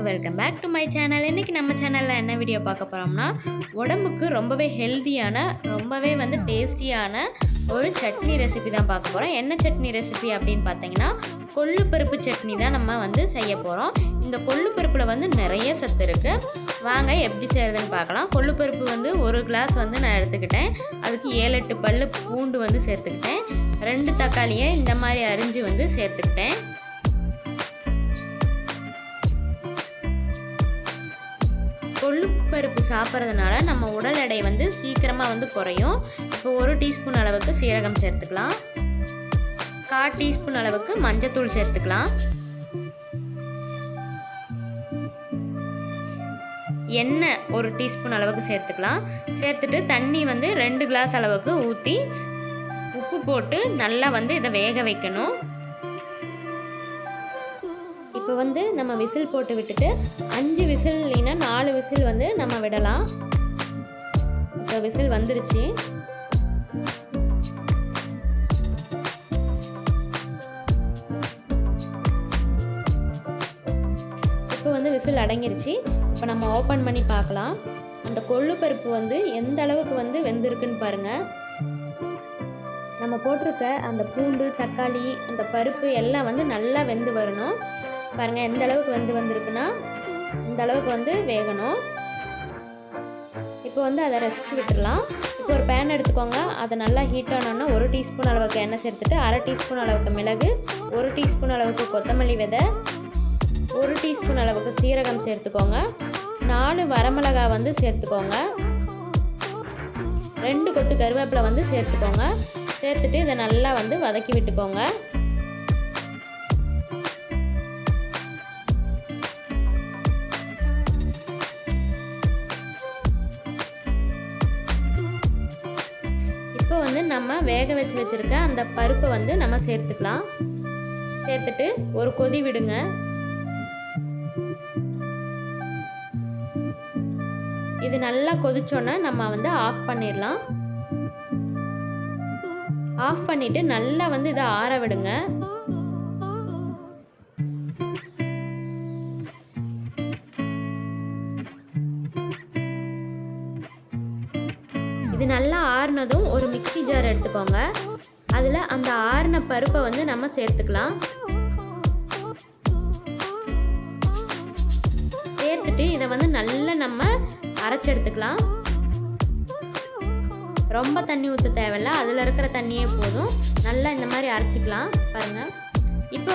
Welcome back to my channel. இன்றைக்கி நம்ம சேனலில் என்ன வீடியோ பார்க்க போகிறோம்னா, உடம்புக்கு ரொம்பவே ஹெல்த்தியான ரொம்பவே டேஸ்டியான ஒரு சட்னி ரெசிபி தான் பார்க்க போகிறோம். என்ன சட்னி ரெசிபி அப்படின்னு பார்த்தீங்கன்னா, கொள்ளு பருப்பு சட்னி தான் நம்ம செய்ய போகிறோம். இந்த கொள்ளு பருப்பில் நிறைய சத்து இருக்குது. வாங்க எப்படி செய்கிறதுன்னு பார்க்கலாம். கொள்ளு பருப்பு ஒரு கிளாஸ் நான் எடுத்துக்கிட்டேன். அதுக்கு 7-8 பல்லு பூண்டு சேர்த்துக்கிட்டேன். 2 தக்காளியை இந்த மாதிரி அரிஞ்சு சேர்த்துக்கிட்டேன். கொள்ளு பருப்பு சாப்பிட்றதுனால நம்ம உடல் எடை சீக்கிரமாக குறையும். இப்போ 1 டீஸ்பூன் அளவுக்கு சீரகம் சேர்த்துக்கலாம். 1/4 டீஸ்பூன் அளவுக்கு மஞ்சத்தூள் சேர்த்துக்கலாம். எண்ணெய் 1 டீஸ்பூன் அளவுக்கு சேர்த்துக்கலாம். சேர்த்துட்டு தண்ணி 2 கிளாஸ் அளவுக்கு ஊற்றி உப்பு போட்டு நல்லா இதை வேக வைக்கணும். இப்போ நம்ம விசில் போட்டு விட்டுட்டு 5 விசில் இல்லைன்னா 4 விசில் நம்ம விடலாம். இப்போ விசில் வந்துருச்சு. இப்போ விசில் அடங்கிருச்சு. இப்போ நம்ம ஓப்பன் பண்ணி பார்க்கலாம். அந்த கொள்ளு பருப்பு எந்த அளவுக்கு வெந்திருக்குன்னு பாருங்கள். நம்ம போட்டிருக்க அந்த பூண்டு, தக்காளி, அந்த பருப்பு எல்லாம் நல்லா வெந்து வரணும். பாருங்கள் எந்த அளவுக்கு வந்திருக்குன்னா இந்த அளவுக்கு வேகணும். இப்போ அதை ரெஸ்ட் விட்டுடலாம். இப்போ ஒரு பேன் எடுத்துக்கோங்க. அதை நல்லா ஹீட் ஆனோன்னா 1 டீஸ்பூன் அளவுக்கு எண்ணெய் சேர்த்துட்டு 1/2 டீஸ்பூன் அளவுக்கு மிளகு, 1 டீஸ்பூன் அளவுக்கு கொத்தமல்லி விதை, 1 டீஸ்பூன் அளவுக்கு சீரகம் சேர்த்துக்கோங்க. 4 வரமிளகாய் சேர்த்துக்கோங்க. 2 கொத்து கருவேப்பிலை சேர்த்துக்கோங்க. சேர்த்துட்டு இதை நல்லா வதக்கி விட்டுக்கோங்க. இப்போ நம்ம வேக வச்சிருக்க அந்த பருப்பை நம்ம சேர்த்துக்கலாம். சேர்த்துட்டு ஒரு கொதி விடுங்க. இது நல்லா கொதிச்சோன்னா நம்ம ஆஃப் பண்ணிடலாம். ஆஃப் பண்ணிட்டு நல்லா இதை ஆற விடுங்க. இது நல்லா ஆறுனதும் ஒரு மிக்ஸி ஜார் எடுத்துக்கோங்க. அதில் அந்த ஆறின பருப்பை நம்ம சேர்த்துக்கலாம். சேர்த்துட்டு இதை நல்லா நம்ம அரைச்சி எடுத்துக்கலாம். ரொம்ப தண்ணி ஊற்ற தேவையில்ல, அதில் இருக்கிற தண்ணியே போதும். நல்லா இந்த மாதிரி அரைச்சிக்கலாம். பாருங்கள். இப்போ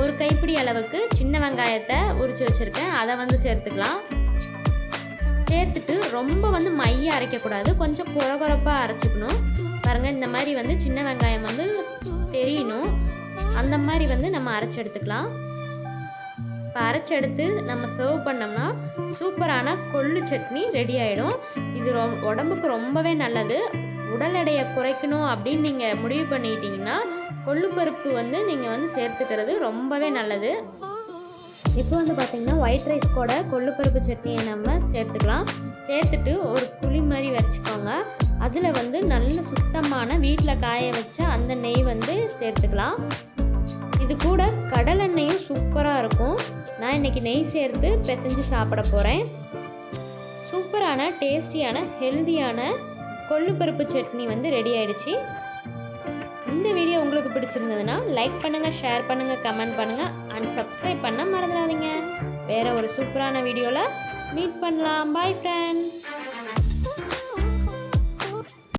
ஒரு கைப்பிடி அளவுக்கு சின்ன வெங்காயத்தை உரித்து வச்சுருக்கேன். அதை சேர்த்துக்கலாம். சேர்த்துட்டு ரொம்ப மைய அரைக்கக்கூடாது, கொஞ்சம் குறகுறப்பாக அரைச்சிக்கணும். பாருங்கள் இந்த மாதிரி சின்ன வெங்காயம் தெரியணும். அந்த மாதிரி நம்ம அரைச்சி எடுத்துக்கலாம். இப்போ அரைச்சி எடுத்து நம்ம சர்வ் பண்ணோம்னா சூப்பரான கொள்ளு சட்னி ரெடி ஆகிடும். இது உடம்புக்கு ரொம்பவே நல்லது. உடல் எடையை குறைக்கணும் அப்படின்னு நீங்கள் முடிவு பண்ணிட்டீங்கன்னா கொள்ளு பருப்பு நீங்கள் சேர்த்துக்கிறது ரொம்பவே நல்லது. இப்போ பார்த்திங்கன்னா ஒயிட் ரைஸ் கூட கொள்ளு பருப்பு சட்னியை நம்ம சேர்த்துக்கலாம். சேர்த்துட்டு ஒரு குழி மாதிரி வச்சுக்கோங்க. அதில் நல்ல சுத்தமான வீட்டில் காய வச்ச அந்த நெய் சேர்த்துக்கலாம். இது கூட கடலெண்ணெயும் சூப்பராக இருக்கும். நான் இன்றைக்கி நெய் சேர்த்து பிசைஞ்சு சாப்பிட போகிறேன். சூப்பரான டேஸ்டியான ஹெல்தியான கொள்ளு பருப்பு சட்னி ரெடி ஆகிடுச்சு. இந்த வீடியோ உங்களுக்கு பிடிச்சிருந்ததுன்னா லைக் பண்ணுங்கள், ஷேர் பண்ணுங்கள், கமெண்ட் பண்ணுங்கள் அண்ட் சப்ஸ்கிரைப் பண்ண மறந்துடாதீங்க. வேறு ஒரு சூப்பரான வீடியோவில் மீட் பண்ணலாம். Bye friends.